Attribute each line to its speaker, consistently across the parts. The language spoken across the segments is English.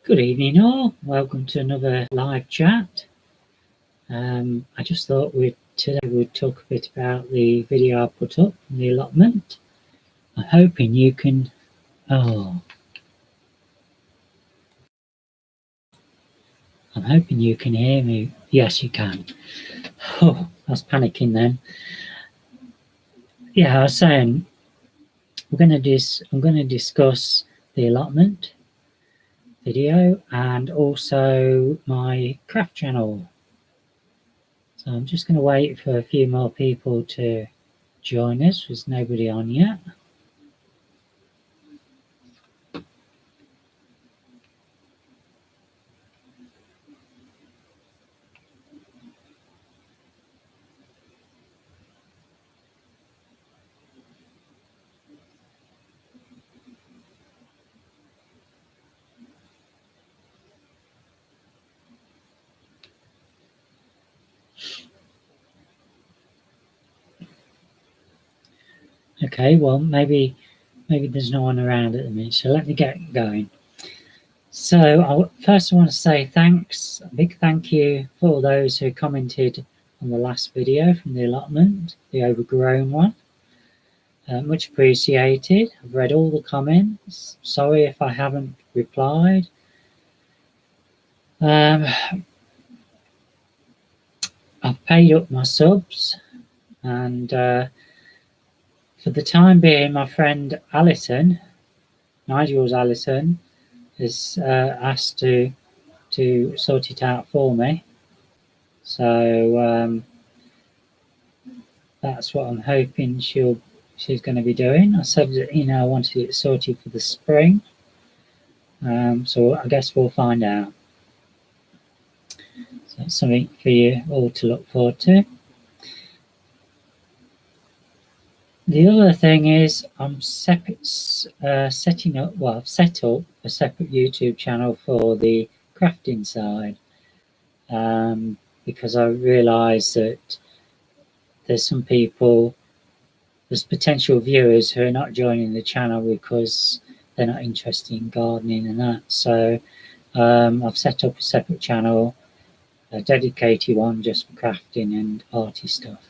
Speaker 1: Good evening all, welcome to another live chat. I just thought today we'd talk a bit about the video I put up from the allotment. I'm hoping you can, I'm hoping you can hear me. Yes, you can. Oh, I was panicking then. Yeah, I was saying, I'm going to discuss the allotment video and also my craft channel. So I'm just going to wait for a few more people to join us. There's nobody on yet. Okay, well, maybe there's no one around at the minute, so let me get going. So first I want to say thanks, a big thank you for all those who commented on the last video from the allotment, the overgrown one. Much appreciated. I've read all the comments. Sorry if I haven't replied. I've paid up my subs, and for the time being, my friend Alison, Nigel's Alison, is asked to sort it out for me. So that's what I'm hoping she's going to be doing. I said that, I wanted it sorted for the spring. So I guess we'll find out. So that's something for you all to look forward to. The other thing is I'm set up a separate YouTube channel for the crafting side, because I realise that there's potential viewers who are not joining the channel because they're not interested in gardening and that. So I've set up a separate channel, a dedicated one just for crafting and arty stuff.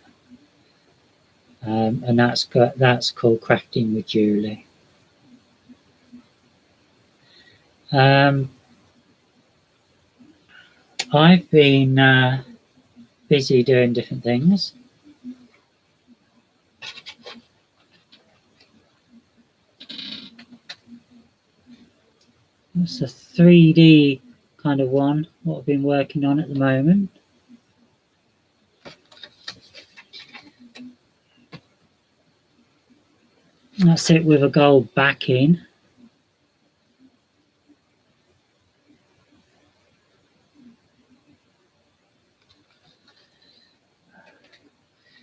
Speaker 1: And that's called Crafting with Julie. I've been busy doing different things. It's a 3D kind of one, what I've been working on at the moment. That's it with a gold backing.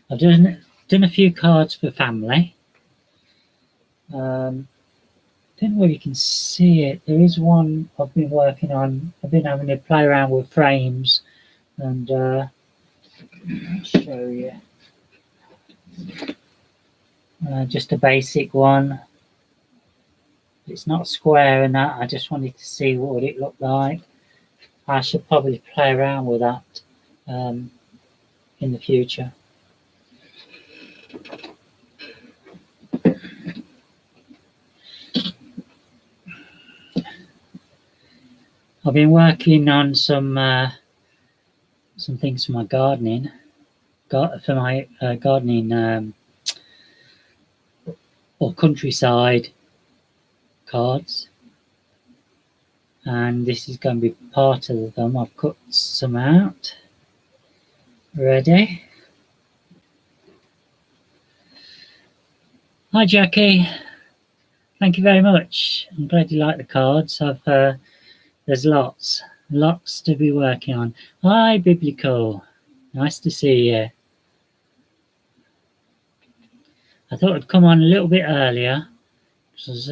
Speaker 1: I've done a few cards for family. Don't know if you can see it. There is one I've been working on. I've been having to play around with frames, and I'll show you. Just a basic one. It's not square and that. I just wanted to see what it looked like. I should probably play around with that in the future. I've been working on some things for my gardening. Gardening or countryside cards, and this is going to be part of them. I've cut some out ready. Hi Jackie, thank you very much. I'm glad you like the cards. There's lots to be working on. Hi Biblical, nice to see you. I thought I'd come on a little bit earlier because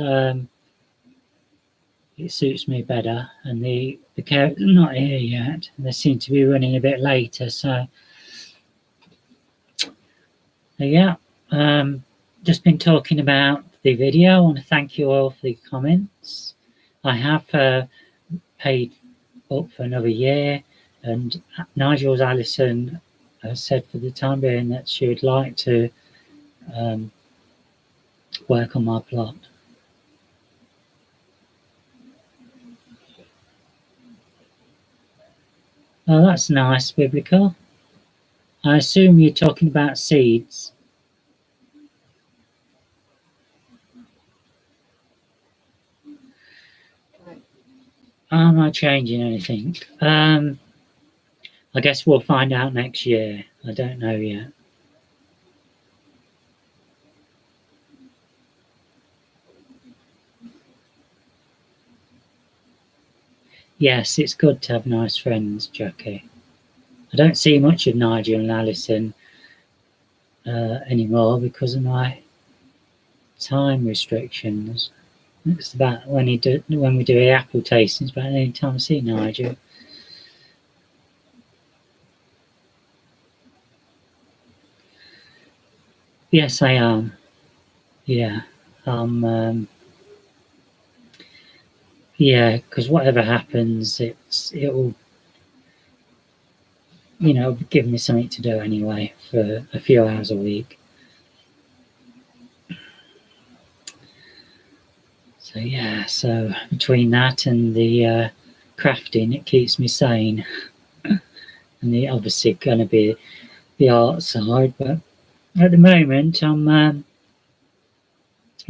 Speaker 1: it suits me better, and the carers are not here yet. They seem to be running a bit later, so yeah. Just been talking about the video. I want to thank you all for the comments. I have paid up for another year, and Nigel's Alison said for the time being that she would like to work on my plot. Oh, that's nice, biblical. I assume you're talking about seeds. Am I changing anything? I guess we'll find out next year. I don't know yet. Yes, it's good to have nice friends, Jackie. I don't see much of Nigel and Alison anymore because of my time restrictions. It's about when we do the apple tastings, about any time I see Nigel. Yes, I am. Yeah, yeah, because whatever happens, it'll give me something to do anyway for a few hours a week. So yeah, so between that and the crafting, it keeps me sane. And the obviously going to be the art side, but at the moment I'm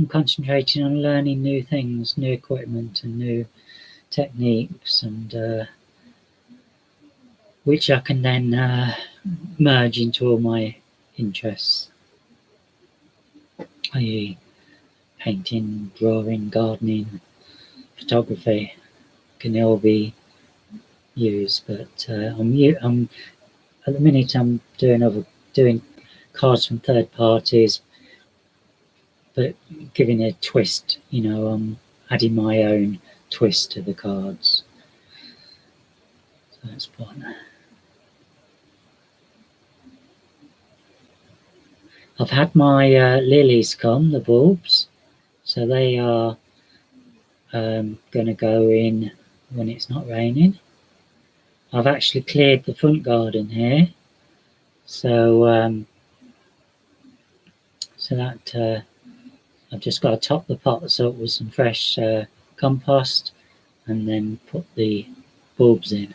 Speaker 1: concentrating on learning new things, new equipment, and new techniques, and which I can then merge into all my interests, i.e. painting, drawing, gardening, photography, can all be used. But I'm at the minute I'm doing cards from third parties, but giving a twist. I'm adding my own twist to the cards. So that's fun. I've had my lilies come, the bulbs, so they are going to go in when it's not raining. I've actually cleared the front garden here, so that I've just got to top the pots up with some fresh compost and then put the bulbs in.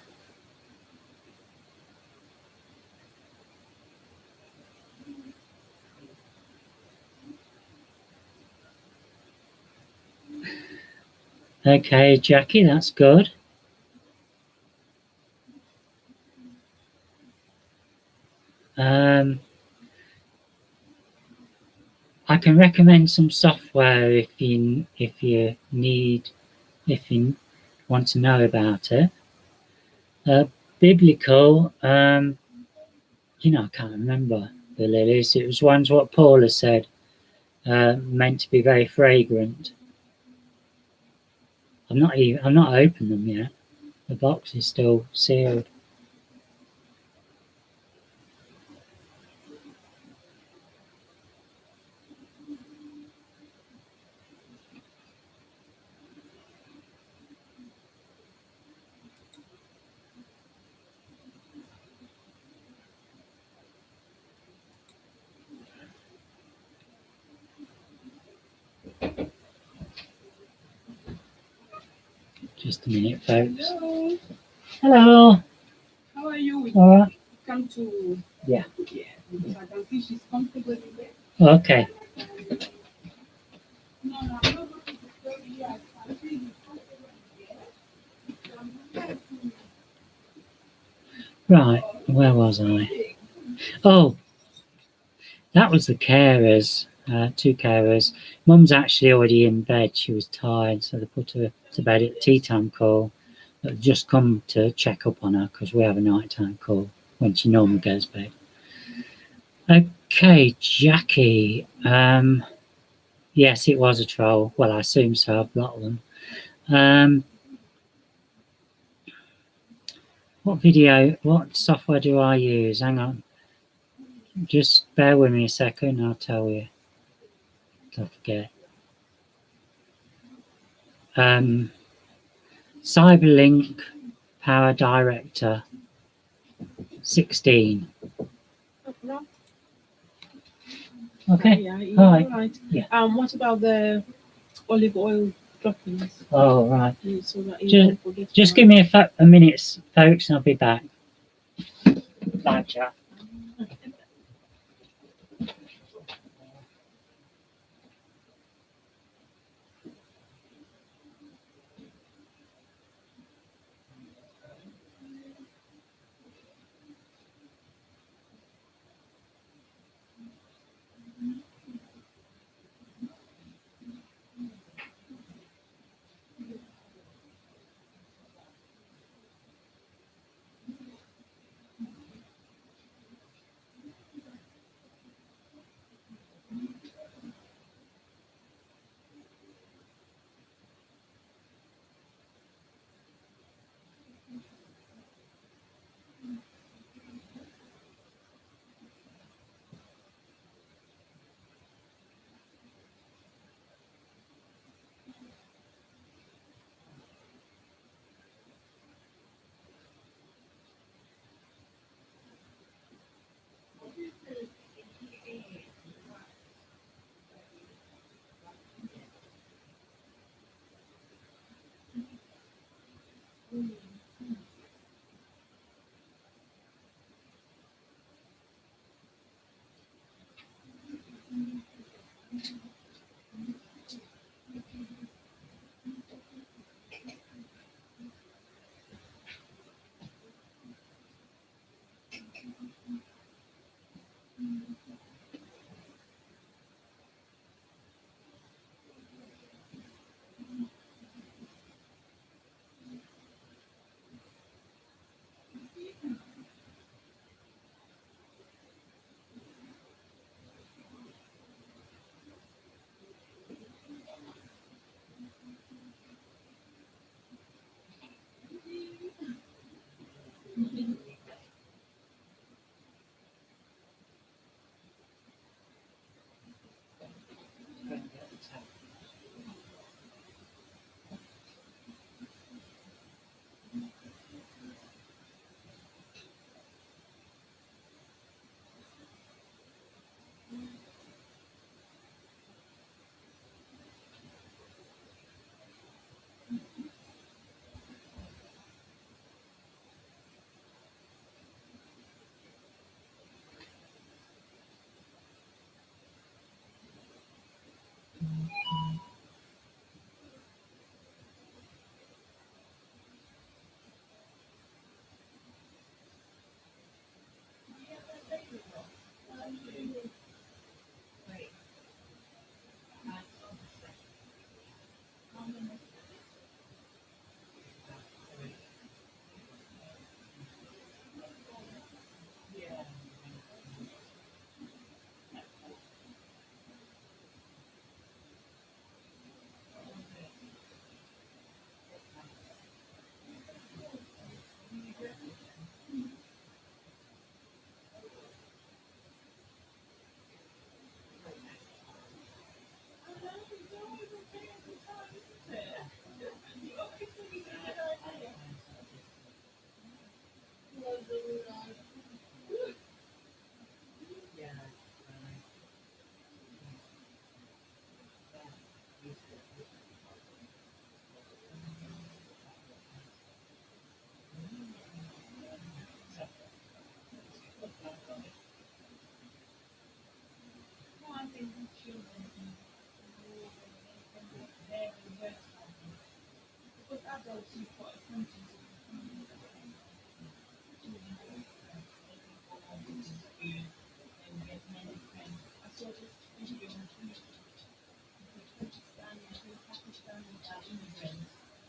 Speaker 1: Okay, Jackie, that's good. I can recommend some software if you want to know about it. Biblical, I can't remember the lilies. It was ones what Paula said, meant to be very fragrant. I've not opened them yet. The box is still sealed. Just a minute, folks.
Speaker 2: Hello.
Speaker 1: Hello.
Speaker 2: How are you?
Speaker 1: All right.
Speaker 2: Come to.
Speaker 1: Yeah.
Speaker 2: Yeah. Because I can see she's comfortable in bed.
Speaker 1: Okay.
Speaker 2: No, I'm not going to disturb you. I can see you comfortable in bed.
Speaker 1: Right. Where was I? Oh, that was the carers. 2 carers. Mum's actually already in bed. She was tired, so they put her to bed at tea time call. But just come to check up on her because we have a nighttime call when she normally goes to bed. Okay, Jackie. Yes, it was a troll. Well, I assume so. I've blocked them. What software do I use? Hang on. Just bear with me a second, I'll tell you. Don't forget. Cyberlink Power Director 16.
Speaker 3: Right.
Speaker 1: Okay.
Speaker 3: Yeah, you're
Speaker 1: Hi.
Speaker 3: right.
Speaker 1: Yeah.
Speaker 3: What about the olive oil droppings?
Speaker 1: Oh, right.
Speaker 3: So that you don't forget.
Speaker 1: Just give me a minute, folks, and I'll be back. Gotcha.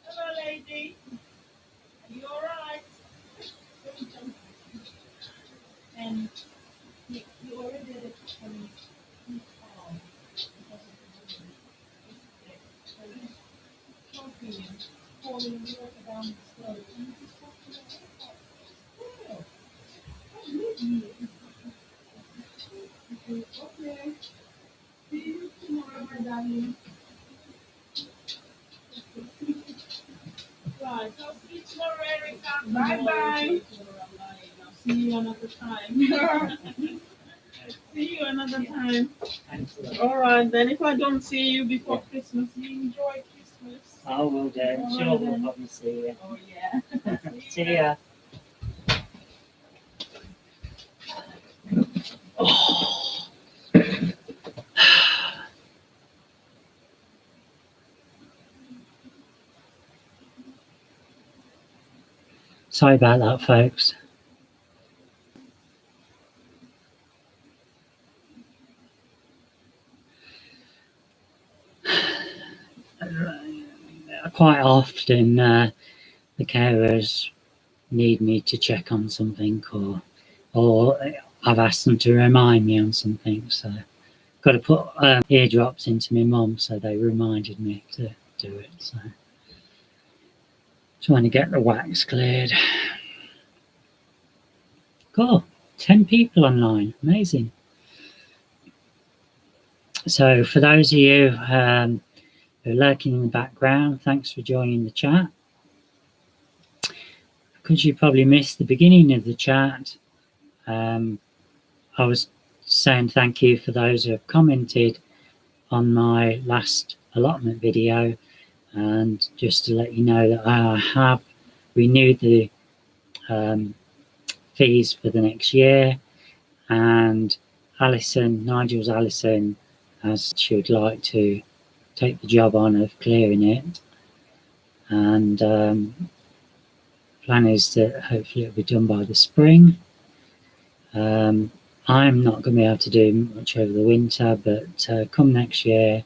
Speaker 2: Hello, lady. Are you all right? And you already had a talking and falling water down the slope. And you just have to let it go. Okay. See you tomorrow, my darling. right. So speak more, Erica. Bye bye. See you another time. See you another time.
Speaker 1: Thanks a lot.
Speaker 2: All right, then if I don't see you before Christmas, you enjoy Christmas.
Speaker 1: I will do.
Speaker 2: All
Speaker 1: Sure,
Speaker 2: right,
Speaker 1: we'll
Speaker 2: then.
Speaker 1: probably see you.
Speaker 2: Oh, yeah.
Speaker 1: See ya. Oh. Sorry about that, folks. Quite often, the carers need me to check on something, or I've asked them to remind me on something. So, got to put eardrops into my mum, so they reminded me to do it. So, trying to get the wax cleared. Cool. 10 people online. Amazing. So, for those of you who are lurking in the background, thanks for joining the chat. Because you probably missed the beginning of the chat, I was saying thank you for those who have commented on my last allotment video, and just to let you know that I have renewed the fees for the next year, and Nigel's Alison, as she would like to take the job on of clearing it, and plan is that hopefully it'll be done by the spring. I'm not going to be able to do much over the winter, but come next year,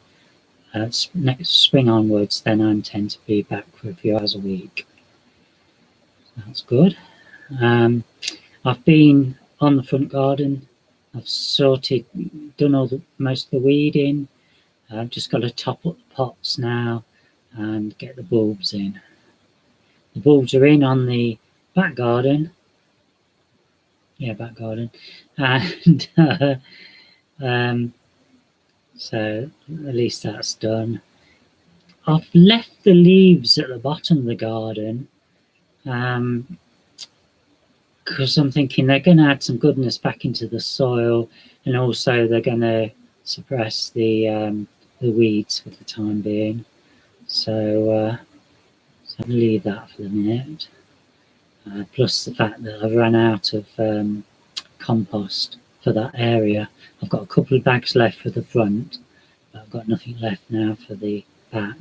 Speaker 1: next spring onwards, then I intend to be back for a few hours a week. That's good. I've been on the front garden. I've done most of the weeding. I've just got to top up the pots now and get the bulbs in. The bulbs are in on the back garden. Yeah, back garden. And so at least that's done. I've left the leaves at the bottom of the garden because I'm thinking they're going to add some goodness back into the soil, and also they're going to suppress the weeds for the time being. So, so I'm going to leave that for the minute. Plus the fact that I've run out of compost for that area. I've got a couple of bags left for the front, but I've got nothing left now for the back,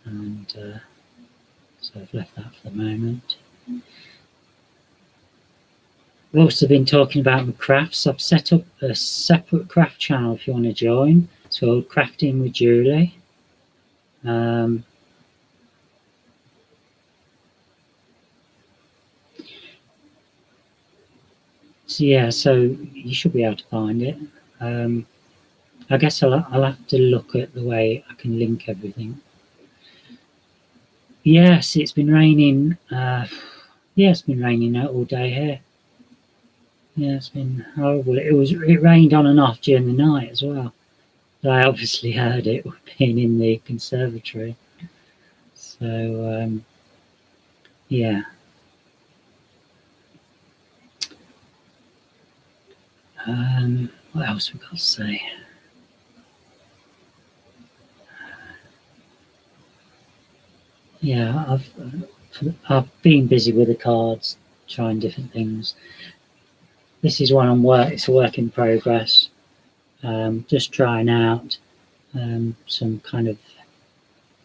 Speaker 1: and so I've left that for the moment. I've also been talking about my crafts. I've set up a separate craft channel if you want to join. It's called Crafting with Julie. So yeah, so you should be able to find it. I guess I'll have to look at the way I can link everything. Yes, it's been raining. Yeah, it's been raining out all day here. Yeah, it's been horrible. It rained on and off during the night as well. But I obviously heard it being in the conservatory. So yeah. What else we got to say? Yeah, I've been busy with the cards, trying different things. This is one on work. It's a work in progress. Just trying out some kind of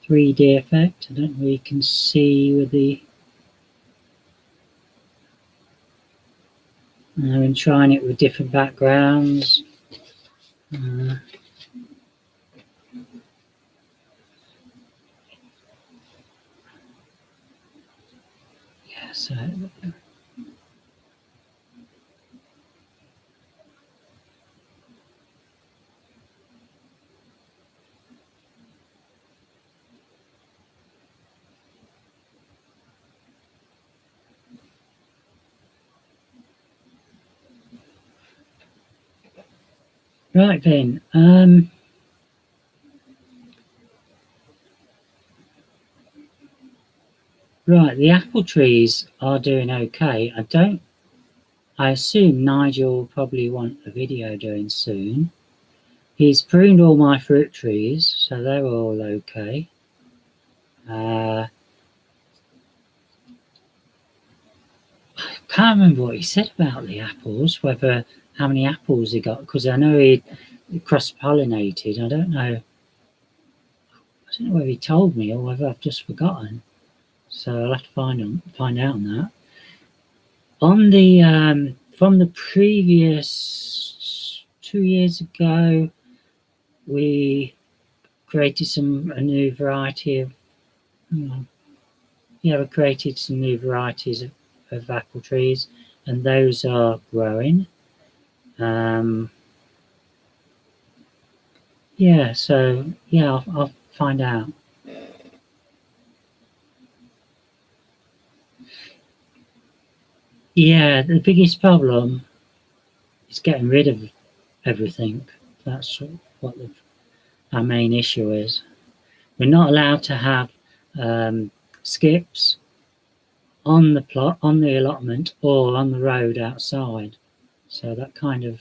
Speaker 1: 3D effect. I don't know if you can see with the. I've been trying it with different backgrounds. Yeah, so right then. Right, the apple trees are doing okay. I assume Nigel will probably want a video doing soon. He's pruned all my fruit trees, so they're all okay. I can't remember what he said about the apples, whether how many apples he got, because I know he cross-pollinated. I don't know whether he told me or whether I've just forgotten. So I'll have to find out on that. On the from the previous 2 years ago, we created a new variety of. We created some new varieties of apple trees, and those are growing. I'll find out. Yeah, the biggest problem is getting rid of everything. That's what our main issue is. We're not allowed to have skips on the plot, on the allotment, or on the road outside. So that kind of,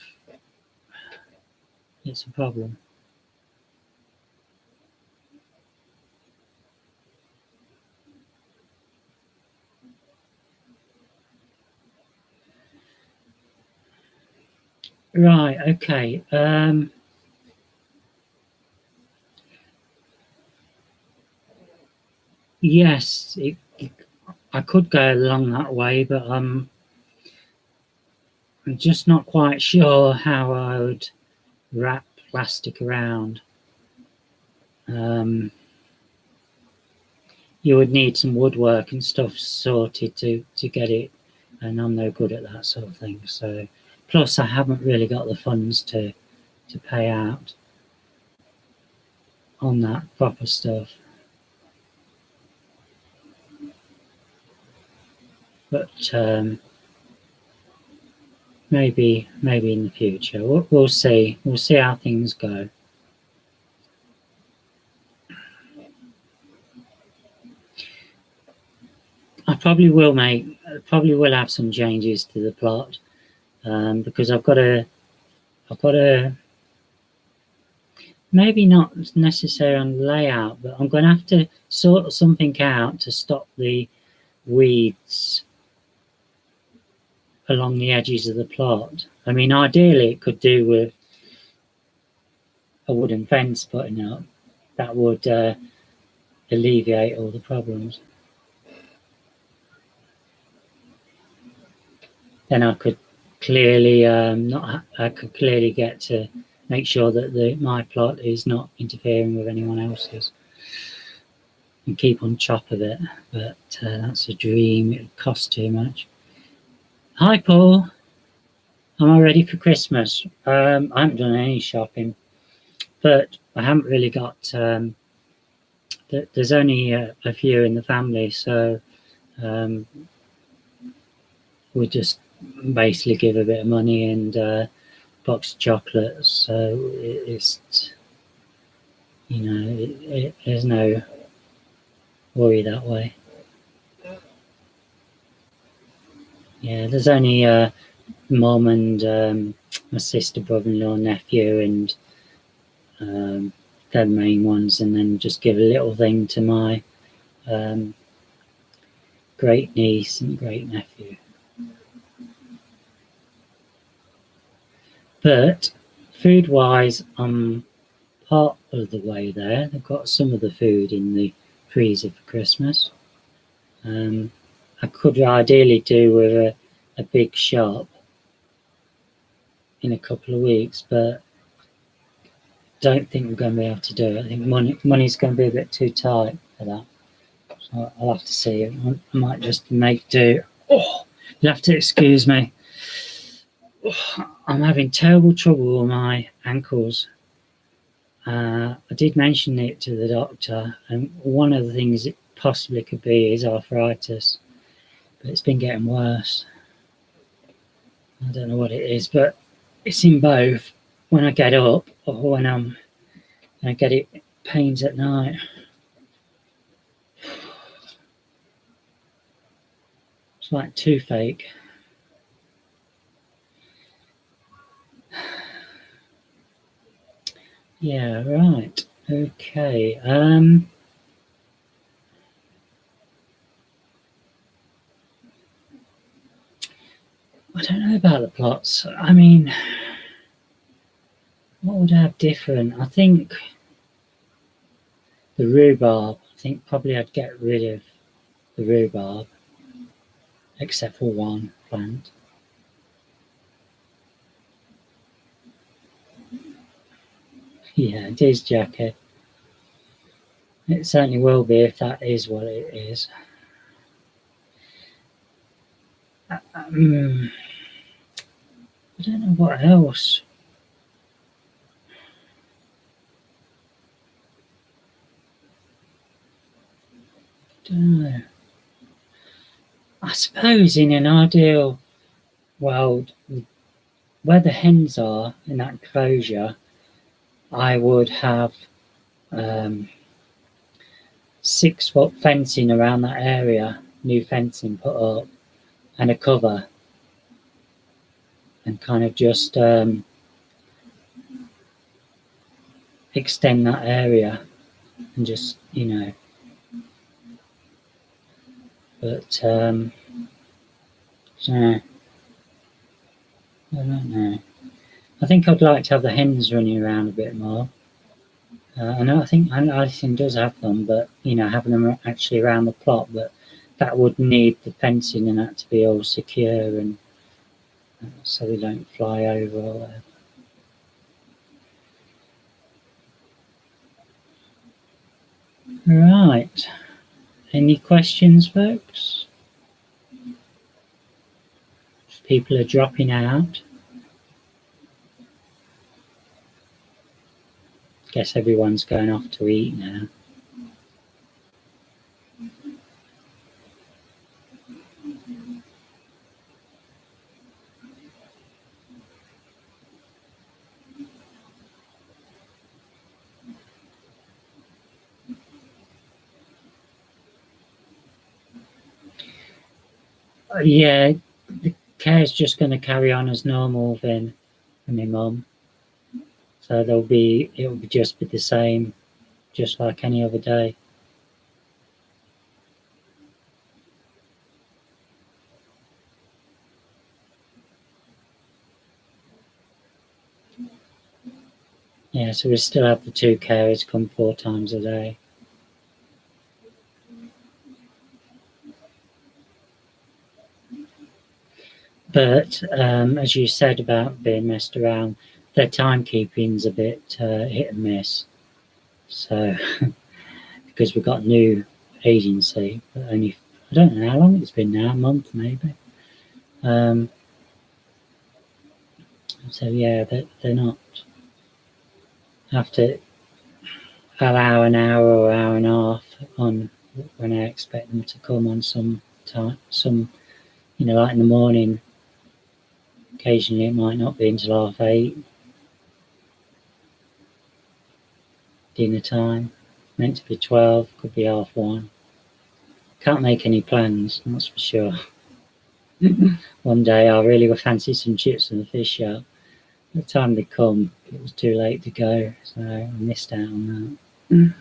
Speaker 1: it's a problem. Right, okay. Yes, I could go along that way, but I'm just not quite sure how I would wrap plastic around. You would need some woodwork and stuff sorted to get it, and I'm no good at that sort of thing. So, plus I haven't really got the funds to pay out on that proper stuff. But maybe in the future, we'll see. We'll see how things go. I probably will have some changes to the plot because I've got a maybe not necessarily on layout, but I'm going to have to sort something out to stop the weeds along the edges of the plot. I mean, ideally it could do with a wooden fence putting up. That would alleviate all the problems. Then I could clearly get to make sure that my plot is not interfering with anyone else's and keep on top of it. But that's a dream. It would cost too much. Hi, Paul. Am I ready for Christmas? I haven't done any shopping, but I haven't really got. There's only a few in the family, so we just basically give a bit of money and a box of chocolates. So it's, there's no worry that way. Yeah, there's only mum and my sister, brother-in-law, nephew, and they're the main ones, and then just give a little thing to my great niece and great nephew. But food-wise, I'm part of the way there. They've got some of the food in the freezer for Christmas. I could ideally do with a big shop in a couple of weeks, but don't think we're going to be able to do it. I think money's going to be a bit too tight for that. So I'll have to see. I might just make do. Oh, you'll have to excuse me. Oh, I'm having terrible trouble with my ankles. I did mention it to the doctor, and one of the things it possibly could be is arthritis, but it's been getting worse. I don't know what it is, but it's in both when I get up or when I get pains at night. It's like toothache. Yeah, right. Okay. I don't know about the plots. I mean, what would I have different? I think the rhubarb. I think probably I'd get rid of the rhubarb, except for one plant. Yeah, it is, Jackie. It certainly will be if that is what it is. I don't know what else. Don't know. I suppose in an ideal world, where the hens are in that enclosure, I would have 6-foot fencing around that area, new fencing put up, and a cover, and kind of just extend that area and just, but yeah, I don't know. I think I'd like to have the hens running around a bit more. I think Alison does have them, but having them actually around the plot, but that would need the fencing and that to be all secure and so they don't fly over or whatever. Right. Any questions, folks? People are dropping out. Guess everyone's going off to eat now. Yeah, the care's just going to carry on as normal then for my mum. So it'll be just be the same, just like any other day. Yeah, so we still have the 2 carers come 4 times a day. But as you said about being messed around, their timekeeping's a bit hit and miss. So because we've got a new agency, but only I don't know how long it's been now, a month maybe. So yeah, they're not have to allow an hour or hour and a half on when I expect them to come on some time, like in the morning. Occasionally it might not be until 8:30. Dinner time, meant to be 12, could be 1:30. Can't make any plans, that's for sure. One day I really fancy some chips from the fish shop. By the time they come, it was too late to go, so I missed out on that.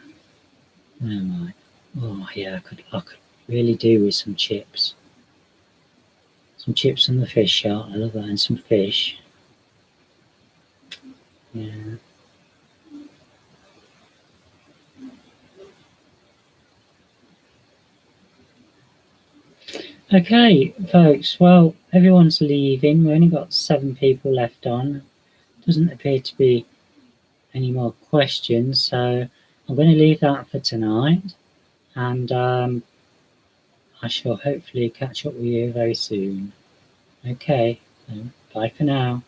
Speaker 1: Never mind. Oh yeah, I could really do with some chips. Some chips from the fish shop, I love that, and some fish. Yeah. Okay, folks, well, everyone's leaving. We only got 7 people left on. Doesn't appear to be any more questions, so I'm going to leave that for tonight, and I shall hopefully catch up with you very soon. Okay, so bye for now.